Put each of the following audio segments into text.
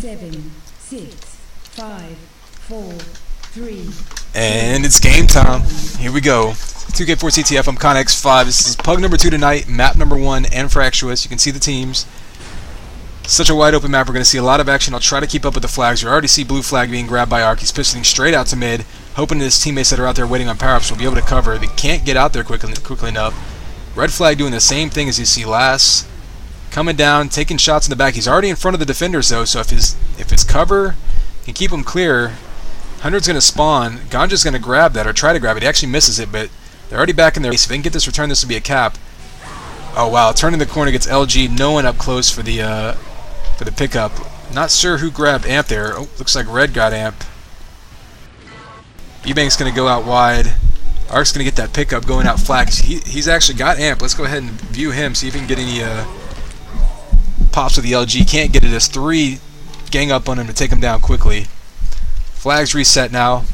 7, 6, 5, 4, 3. And it's game time. Here we go. 2K4 CTF. I'm Connex5. This is PUG number 2 tonight. Map number 1, Anfractuous. You can see the teams. Such a wide open map. We're going to see a lot of action. I'll try to keep up with the flags. You already see blue flag being grabbed by Ark. He's pistoling straight out to mid, hoping his teammates that are out there waiting on power-ups will be able to cover. They can't get out there quickly enough. Red flag doing the same thing as you see last. Coming down, taking shots in the back. He's already in front of the defenders though, so if his cover can keep him clear, 100's going to spawn. Ganja's going to grab that, or try to grab it. He actually misses it, but they're already back in their base. If they can get this return, this will be a cap. Oh wow, turning the corner gets LG. No one up close for the pickup. Not sure who grabbed Amp there. Oh, looks like Red got Amp. Bbanks going to go out wide. Ark's going to get that pickup going out flat. He's actually got Amp. Let's go ahead and view him, see if he can get any pops with the LG. Can't get it as 3 gang up on him to take him down quickly. Flags reset now.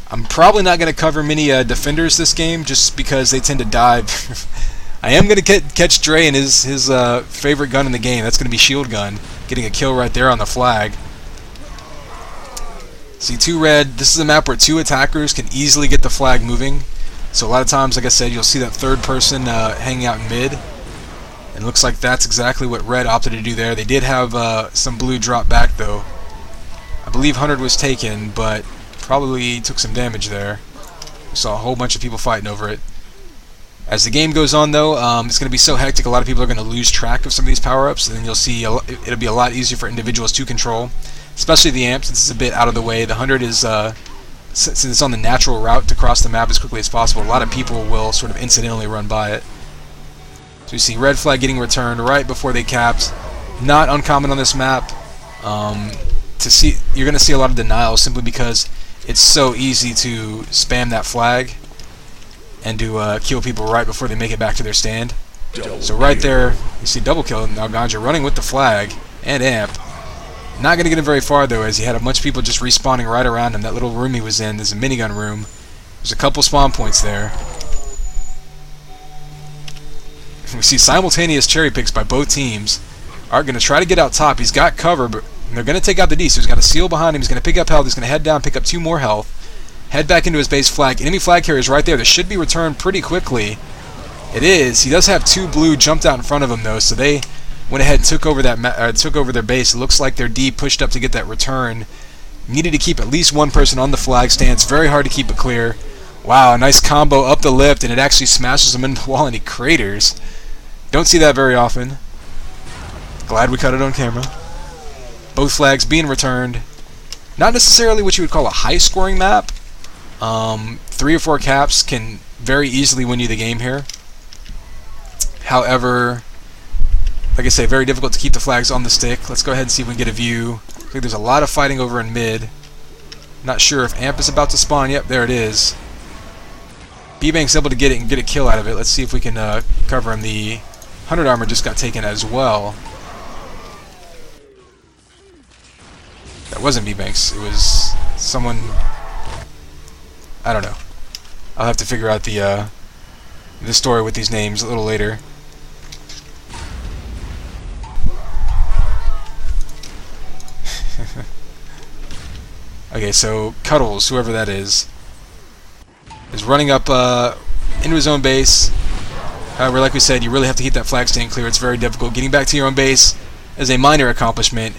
I'm probably not going to cover many defenders this game just because they tend to dive. I am going to catch Dray in his favorite gun in the game. That's going to be shield gun. Getting a kill right there on the flag. See 2 red. This is a map where 2 attackers can easily get the flag moving. So a lot of times, like I said, you'll see that third person hanging out in mid. And it looks like that's exactly what red opted to do there. They did have some blue drop back though. I believe 100 was taken, but probably took some damage there. We saw a whole bunch of people fighting over it. As the game goes on though, it's going to be so hectic, a lot of people are going to lose track of some of these power-ups, and then you'll see it'll be a lot easier for individuals to control, especially the Amp, since it's a bit out of the way. The 100 is, since it's on the natural route to cross the map as quickly as possible, a lot of people will sort of incidentally run by it. So you see red flag getting returned right before they capped. Not uncommon on this map. You're going to see a lot of denial simply because it's so easy to spam that flag and to kill people right before they make it back to their stand. So right there, you see double kill. Now Ganja running with the flag and Amp. Not going to get him very far though, as he had a bunch of people just respawning right around him. That little room he was in, there's a minigun room. There's a couple spawn points there. We see simultaneous cherry picks by both teams. Ark going to try to get out top. He's got cover, but they're going to take out the D, so he's got a seal behind him. He's going to pick up health. He's going to head down, pick up 2 more health. Head back into his base flag. Enemy flag carrier is right there. This should be returned pretty quickly. It is. He does have 2 blue jumped out in front of him, though, so they went ahead and took over their base. It looks like their D pushed up to get that return. Needed to keep at least 1 person on the flag stand. It's very hard to keep it clear. Wow, a nice combo up the lift, and it actually smashes him into the wall, and he craters. Don't see that very often. Glad we caught it on camera. Both flags being returned. Not necessarily what you would call a high-scoring map. 3 or 4 caps can very easily win you the game here. However, like I say, very difficult to keep the flags on the stick. Let's go ahead and see if we can get a view. I think there's a lot of fighting over in mid. Not sure if Amp is about to spawn. Yep, there it is. Bbanks able to get it and get a kill out of it. Let's see if we can cover him. The 100 armor just got taken as well. That wasn't Bbanks. It was someone. I don't know. I'll have to figure out the story with these names a little later. Okay, so Cuddles, whoever that is running up into his own base. However, like we said, you really have to keep that flag stand clear. It's very difficult. Getting back to your own base is a minor accomplishment.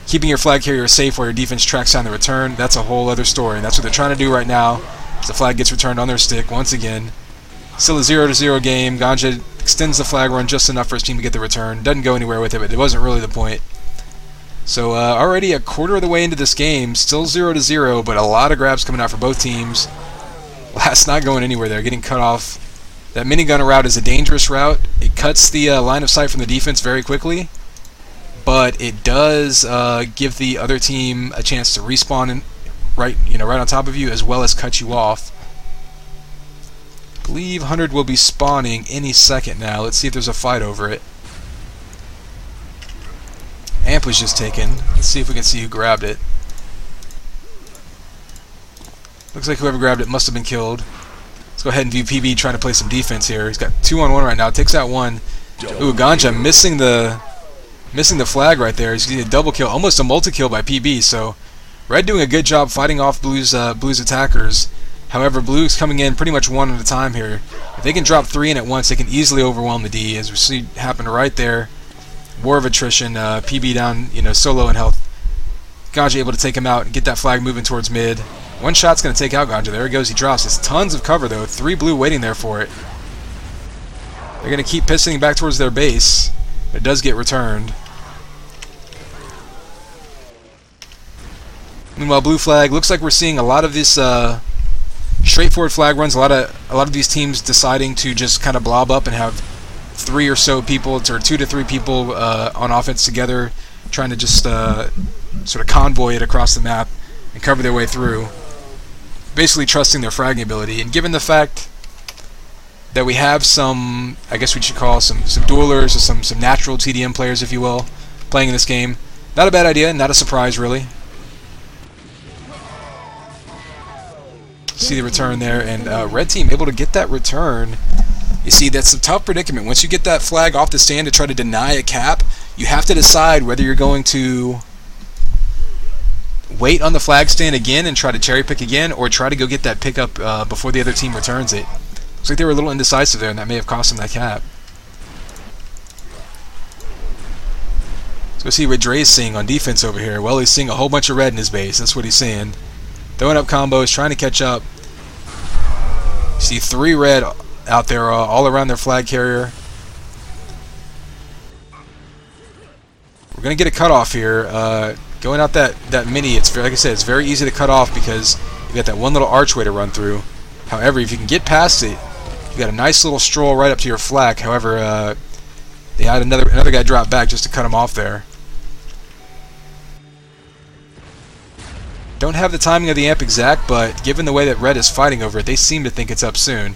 Keeping your flag carrier safe while your defense tracks down the return, that's a whole other story. And that's what they're trying to do right now, as the flag gets returned on their stick once again. Still a 0-0 game. Ganja extends the flag run just enough for his team to get the return. Doesn't go anywhere with it, but it wasn't really the point. So already a quarter of the way into this game, still 0-0, but a lot of grabs coming out for both teams. Last not going anywhere there, getting cut off. That minigun route is a dangerous route. It cuts the line of sight from the defense very quickly, but it does give the other team a chance to respawn right on top of you, as well as cut you off. I believe 100 will be spawning any second now. Let's see if there's a fight over it. Amp was just taken. Let's see if we can see who grabbed it. Looks like whoever grabbed it must have been killed. Let's go ahead and view PB trying to play some defense here. He's got 2-on-1 right now. Takes out 1. Ooh, Ganja missing the Missing the flag right there. He's getting a double kill, almost a multi-kill by PB. So Red doing a good job fighting off Blue's attackers. However, Blue's coming in pretty much one at a time here. If they can drop 3 in at once, they can easily overwhelm the D, as we see happen right there. War of attrition. PB down, so low in health. Ganja able to take him out and get that flag moving towards mid. One shot's going to take out Ganja. There he goes. He drops. There's tons of cover, though. 3 Blue waiting there for it. They're going to keep pistoling back towards their base. It does get returned. Meanwhile, Blue flag. Looks like we're seeing a lot of this straightforward flag runs. A lot of these teams deciding to just kind of blob up and have 3 or so people, or 2 to 3 people on offense together, trying to just sort of convoy it across the map and cover their way through, basically trusting their fragging ability. And given the fact that we have some, I guess we should call some duelers or some natural TDM players, if you will, playing in this game, not a bad idea, not a surprise really. See the return there, and Red team able to get that return. You see, that's a tough predicament. Once you get that flag off the stand to try to deny a cap, you have to decide whether you're going to wait on the flag stand again and try to cherry pick again, or try to go get that pickup before the other team returns it. Looks like they were a little indecisive there, and that may have cost them that cap. Let's go see what Dray's seeing on defense over here. Well, he's seeing a whole bunch of red in his base. That's what he's seeing. Throwing up combos, trying to catch up. You see 3 red out there all around their flag carrier. We're going to get a cutoff here. Going out that mini, it's very, like I said, it's very easy to cut off because you got that one little archway to run through. However, if you can get past it, you got a nice little stroll right up to your flag. However, they had another guy drop back just to cut him off there. Don't have the timing of the amp exact, but given the way that Red is fighting over it, they seem to think it's up soon.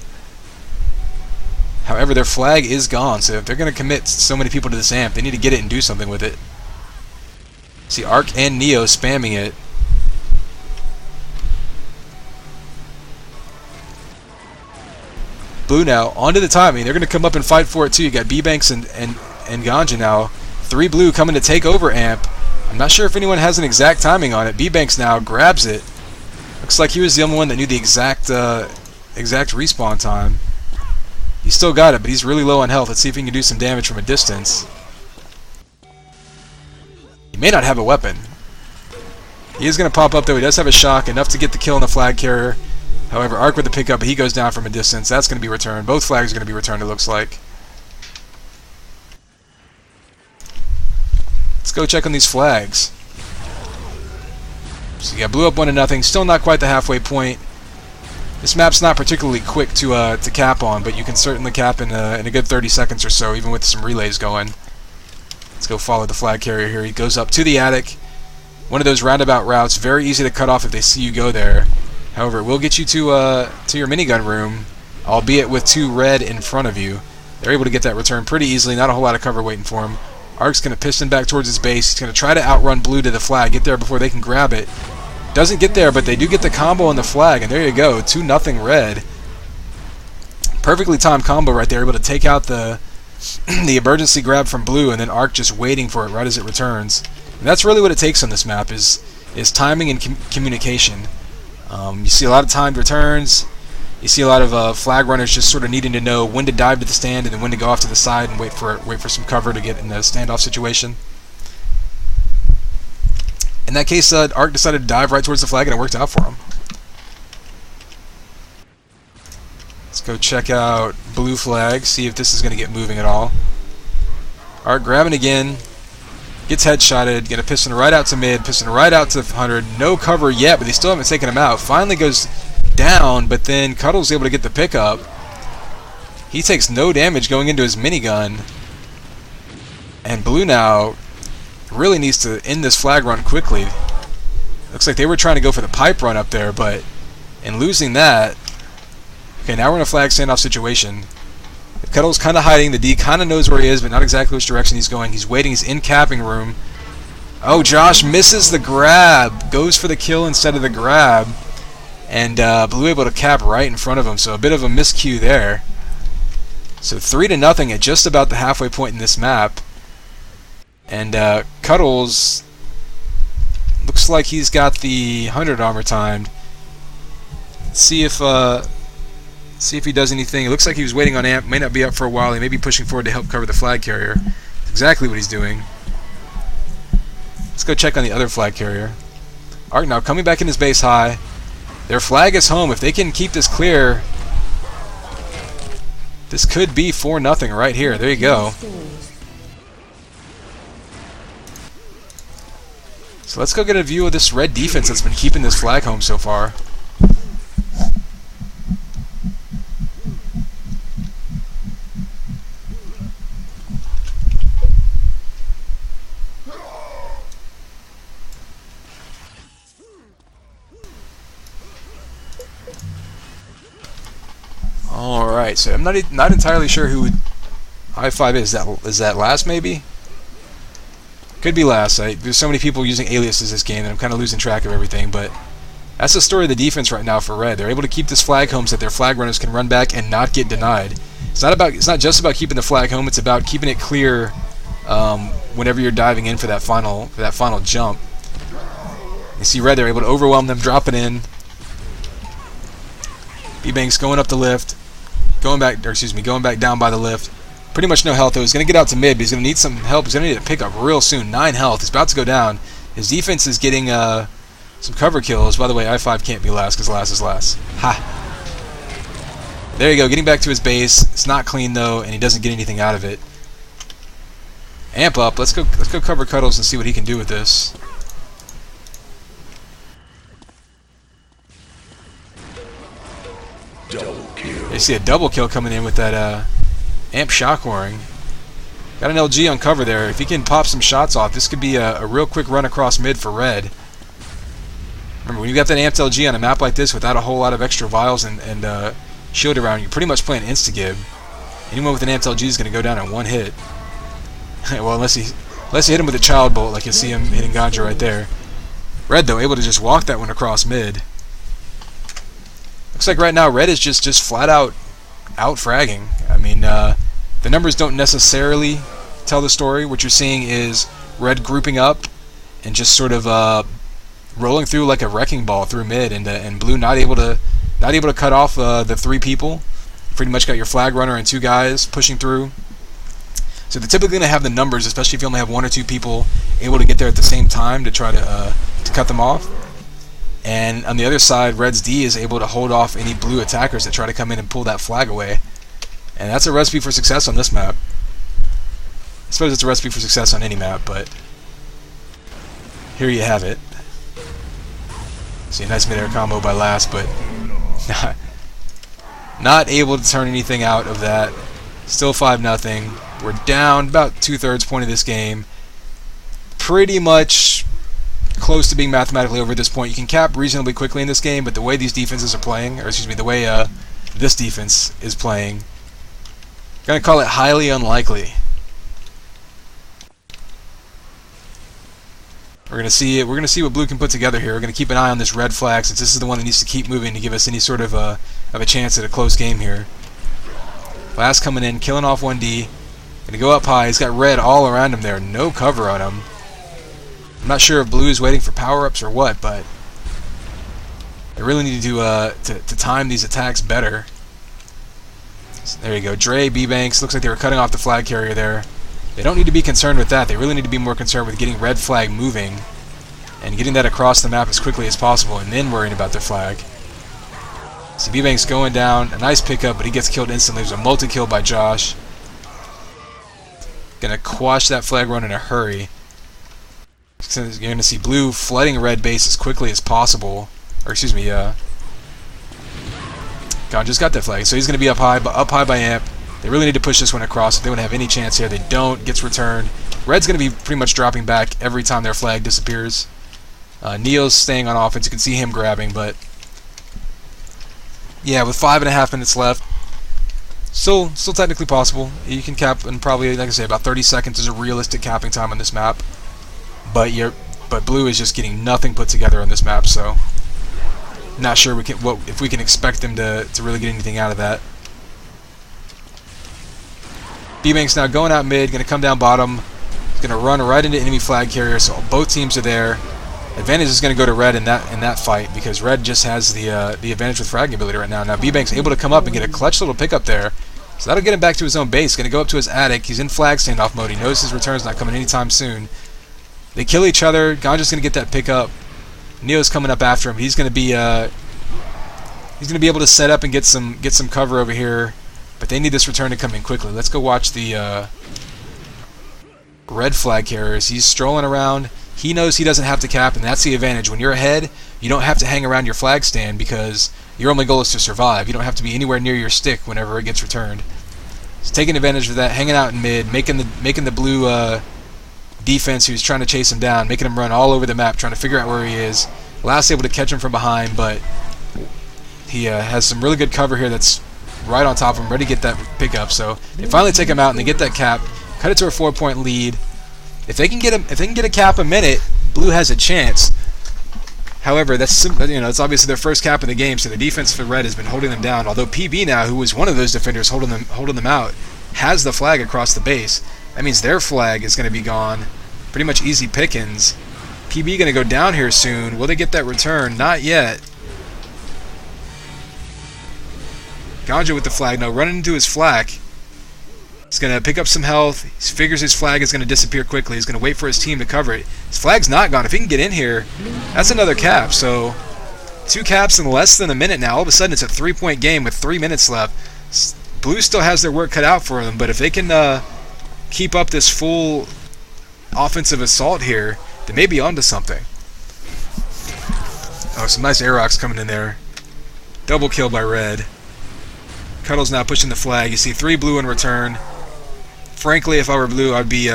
However, their flag is gone, so if they're going to commit so many people to this amp, they need to get it and do something with it. See Arc and Neo spamming it. Blue now, onto the timing. They're going to come up and fight for it too. You got Bbanks and Ganja now. 3 Blue coming to take over amp. I'm not sure if anyone has an exact timing on it. Bbanks now grabs it. Looks like he was the only one that knew the exact respawn time. He still got it, but he's really low on health. Let's see if he can do some damage from a distance. He may not have a weapon. He is going to pop up though. He does have a shock, enough to get the kill on the flag carrier. However, Arc with the pickup, but he goes down from a distance. That's going to be returned. Both flags are going to be returned, it looks like. Let's go check on these flags. So you got Blue up 1-0. Still not quite the halfway point. This map's not particularly quick to cap on, but you can certainly cap in a good 30 seconds or so, even with some relays going. Let's go follow the flag carrier here. He goes up to the attic. One of those roundabout routes, very easy to cut off if they see you go there. However, it will get you to your minigun room, albeit with 2 red in front of you. They're able to get that return pretty easily. Not a whole lot of cover waiting for him. Arc's going to piston back towards his base. He's going to try to outrun Blue to the flag, get there before they can grab it. Doesn't get there, but they do get the combo on the flag, and there you go, 2-0 red. Perfectly timed combo right there, able to take out the emergency grab from Blue, and then Arc just waiting for it right as it returns. And that's really what it takes on this map, is timing and communication. You see a lot of timed returns. You see a lot of flag runners just sort of needing to know when to dive to the stand and then when to go off to the side and wait for some cover to get in the standoff situation. In that case, Arc decided to dive right towards the flag, and it worked out for him. Let's go check out Blue flag, see if this is going to get moving at all. Arc grabbing again, gets headshotted, going to piston right out to mid, piston right out to 100. No cover yet, but they still haven't taken him out. Finally goes down, but then Cuddle's able to get the pickup. He takes no damage going into his minigun. And Blue now really needs to end this flag run quickly. Looks like they were trying to go for the pipe run up there, but in losing that... Okay, now we're in a flag standoff situation. Cuddle's kind of hiding. The D kind of knows where he is, but not exactly which direction he's going. He's waiting. He's in capping room. Oh, Josh misses the grab. Goes for the kill instead of the grab. And Blue able to cap right in front of him, so a bit of a miscue there. So 3-0 at just about the halfway point in this map. And Cuddles looks like he's got the 100 armor timed. See if he does anything. It looks like he was waiting on Amp. May not be up for a while. He may be pushing forward to help cover the flag carrier. That's exactly what he's doing. Let's go check on the other flag carrier. Alright, now coming back in his base high. Their flag is home. If they can keep this clear, this could be 4-0 right here. There you go. So let's go get a view of this red defense that's been keeping this flag home so far. Alright, so I'm not entirely sure who I5 is. Is that last maybe? Could be last. There's so many people using aliases this game that I'm kind of losing track of everything, but that's the story of the defense right now for Red. They're able to keep this flag home so that their flag runners can run back and not get denied. It's not just about keeping the flag home, it's about keeping it clear whenever you're diving in for that final jump. You see Red, they're able to overwhelm them, dropping in. Bbanks going up the lift, going back down by the lift. Pretty much no health though. He's going to get out to mid, but he's going to need some help. He's going to need to pick up real soon. 9 health. He's about to go down. His defense is getting some cover kills. By the way, I5 can't be last because last is last. Ha! There you go. Getting back to his base. It's not clean though, and he doesn't get anything out of it. Amp up. Let's go cover Cuddles and see what he can do with this. Double kill. You see a double kill coming in with that Amp shock warring. Got an LG on cover there. If he can pop some shots off, this could be a real quick run across mid for Red. Remember, when you got that Amped LG on a map like this without a whole lot of extra vials and shield around, you're pretty much playing insta-gib. Anyone with an Amped LG is going to go down in one hit. Well, unless you hit him with a child bolt, like you see him hitting Ganja right there. Red, though, able to just walk that one across mid. Looks like right now Red is just flat out fragging. I mean, the numbers don't necessarily tell the story. What you're seeing is Red grouping up and just sort of rolling through like a wrecking ball through mid, and Blue not able to cut off the 3 people. Pretty much got your flag runner and 2 guys pushing through. So they're typically going to have the numbers, especially if you only have 1 or 2 people able to get there at the same time to try to cut them off. And on the other side, Red's D is able to hold off any blue attackers that try to come in and pull that flag away. And that's a recipe for success on this map. I suppose it's a recipe for success on any map, but here you have it. See a nice mid-air combo by Last, but not able to turn anything out of that. Still 5-0. We're down about 2/3 point of this game. Pretty much close to being mathematically over at this point. You can cap reasonably quickly in this game, but the way these defenses are playing, or excuse me, the way this defense is playing, I'm gonna call it highly unlikely. We're gonna see what Blue can put together here. We're gonna keep an eye on this red flag, since this is the one that needs to keep moving to give us any sort of a chance at a close game here. Last coming in, killing off 1D. Gonna go up high. He's got red all around him there. No cover on him. I'm not sure if Blue is waiting for power-ups or what, but they really need to time these attacks better. So there you go. Dray, Bbanks. Looks like they were cutting off the flag carrier there. They don't need to be concerned with that. They really need to be more concerned with getting red flag moving and getting that across the map as quickly as possible, and then worrying about their flag. See Bbanks going down. A nice pickup, but he gets killed instantly. There's a multi-kill by Josh. Gonna quash that flag run in a hurry. You're going to see Blue flooding red base as quickly as possible. Or excuse me, Ganja's got that flag, so he's going to be up high by Amp. They really need to push this one across if they want to have any chance here. They don't. Gets returned. Red's going to be pretty much dropping back every time their flag disappears. Neo's staying on offense. You can see him grabbing, but yeah, with 5.5 minutes left, still technically possible. You can cap in probably, like I say, about 30 seconds is a realistic capping time on this map. But Blue is just getting nothing put together on this map, so not sure if we can expect them to really get anything out of that. Bbanks now going out mid, going to come down bottom. Going to run right into enemy flag carrier, so both teams are there. Advantage is going to go to red in that fight because red just has the advantage with fragging ability right now. Now Bbanks able to come up and get a clutch little pickup there. So that'll get him back to his own base. Going to go up to his attic. He's in flag standoff mode. He knows his return's not coming anytime soon. They kill each other. Ganja's going to get that pickup. Neo's coming up after him. He's going to be able to set up and get some cover over here. But they need this return to come in quickly. Let's go watch the red flag carriers. He's strolling around. He knows he doesn't have to cap, and that's the advantage. When you're ahead, you don't have to hang around your flag stand because your only goal is to survive. You don't have to be anywhere near your stick whenever it gets returned. He's taking advantage of that, hanging out in mid, making the blue defense who's trying to chase him down, making him run all over the map, trying to figure out where he is. Last able to catch him from behind, but he has some really good cover here that's right on top of him, ready to get that pickup. So they finally take him out and they get that cap, cut it to a 4-point lead. If they can get a cap a minute, blue has a chance. However, that's it's obviously their first cap in the game, so the defense for red has been holding them down. Although PB now, who was one of those defenders holding them out, has the flag across the base. That means their flag is going to be gone. Pretty much easy pickings. PB going to go down here soon. Will they get that return? Not yet. Ganja with the flag now, running into his flak. He's going to pick up some health. He figures his flag is going to disappear quickly. He's going to wait for his team to cover it. His flag's not gone. If he can get in here, that's another cap. So 2 caps in less than a minute now. All of a sudden, it's a 3-point game with 3 minutes left. Blue still has their work cut out for them, but if they can keep up this full offensive assault here, they may be onto something. Oh, some nice Aerox coming in there. Double kill by red. Cuddle's now pushing the flag. You see 3 blue in return. Frankly, if I were blue, I'd be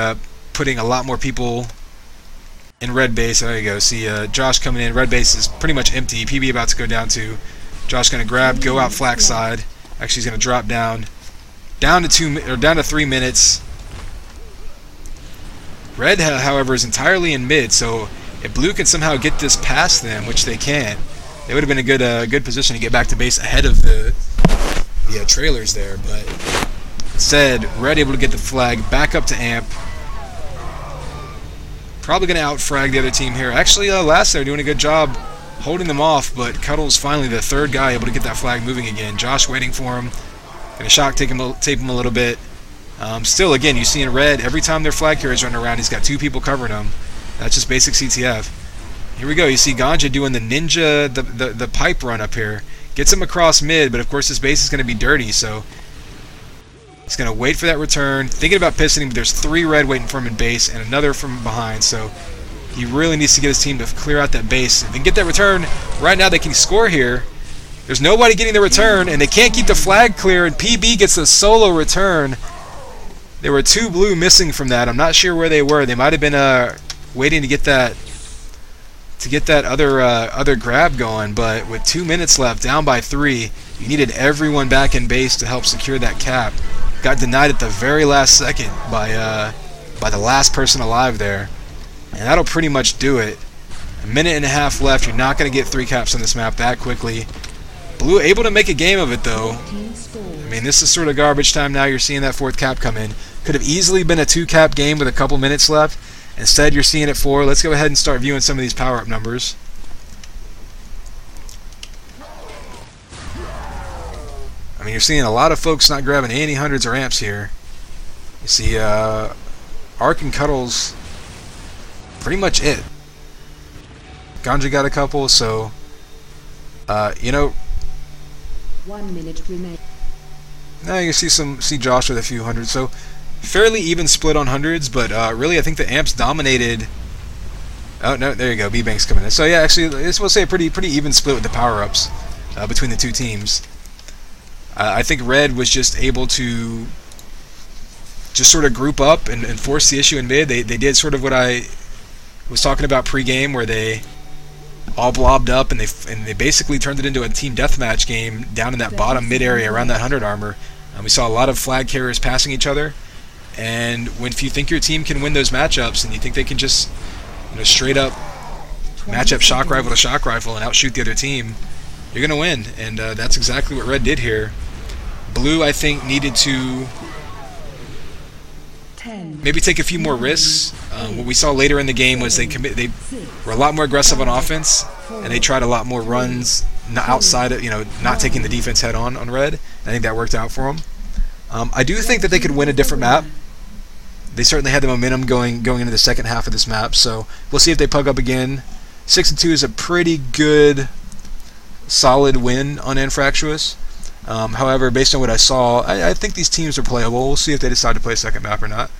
putting a lot more people in red base. There you go. See Josh coming in. Red base is pretty much empty. PB about to go down to. Josh going to go out flag side. Actually, he's going to drop down to 3 minutes. Red, however, is entirely in mid. So if blue can somehow get this past them, which they can, they would have been a good position to get back to base ahead of the trailers there, but instead, red able to get the flag back up to amp. Probably going to out-frag the other team here. Actually, last they're doing a good job holding them off, but Cuddle's finally the third guy able to get that flag moving again. Josh waiting for him. Going to shock tape him a little bit. Still, again, you see in red, every time their flag carrier's running around, he's got 2 people covering him. That's just basic CTF. Here we go. You see Ganja doing the ninja, the pipe run up here. Gets him across mid, but of course his base is going to be dirty, so he's going to wait for that return. Thinking about pissing him, but there's 3 red waiting for him in base and another from behind, so he really needs to get his team to clear out that base. If they can get that return, right now they can score here. There's nobody getting the return, and they can't keep the flag clear, and PB gets a solo return. There were 2 blue missing from that. I'm not sure where they were. They might have been waiting to get that other grab going, but with 2 minutes left, down by 3, you needed everyone back in base to help secure that cap. Got denied at the very last second by the last person alive there, and that'll pretty much do it. A minute and a half left. You're not going to get 3 caps on this map that quickly. Blue able to make a game of it though. I mean, this is sort of garbage time now. You're seeing that 4th cap come in. Could have easily been a 2-cap game with a couple minutes left. Instead, you're seeing it 4. Let's go ahead and start viewing some of these power-up numbers. I mean, you're seeing a lot of folks not grabbing any hundreds or amps here. You see Arc and Cuddles, pretty much it. Ganja got a couple, so, 1 minute remains. Now you can see Josh with a few hundreds, so fairly even split on hundreds, but really I think the amps dominated. Oh no, there you go, Bbanks coming in. So yeah, actually, we'll say a pretty even split with the power-ups between the 2 teams. I think red was just able to just sort of group up and force the issue in mid. They did sort of what I was talking about pre-game, where they all blobbed up and they basically turned it into a team deathmatch game down in that bottom mid area around that 100 armor. We saw a lot of flag carriers passing each other, and if you think your team can win those matchups and you think they can just straight up match up shock rifle to shock rifle and outshoot the other team, you're going to win, and that's exactly what red did here. Blue, I think, needed to maybe take a few more risks. What we saw later in the game was they were a lot more aggressive on offense, and they tried a lot more runs outside of, not taking the defense head on red. I think that worked out for them. I do think that they could win a different map. They certainly had the momentum going into the second half of this map, so we'll see if they pug up again. 6-2 is a pretty good, solid win on Anfractuous. However, based on what I saw, I think these teams are playable. We'll see if they decide to play a second map or not.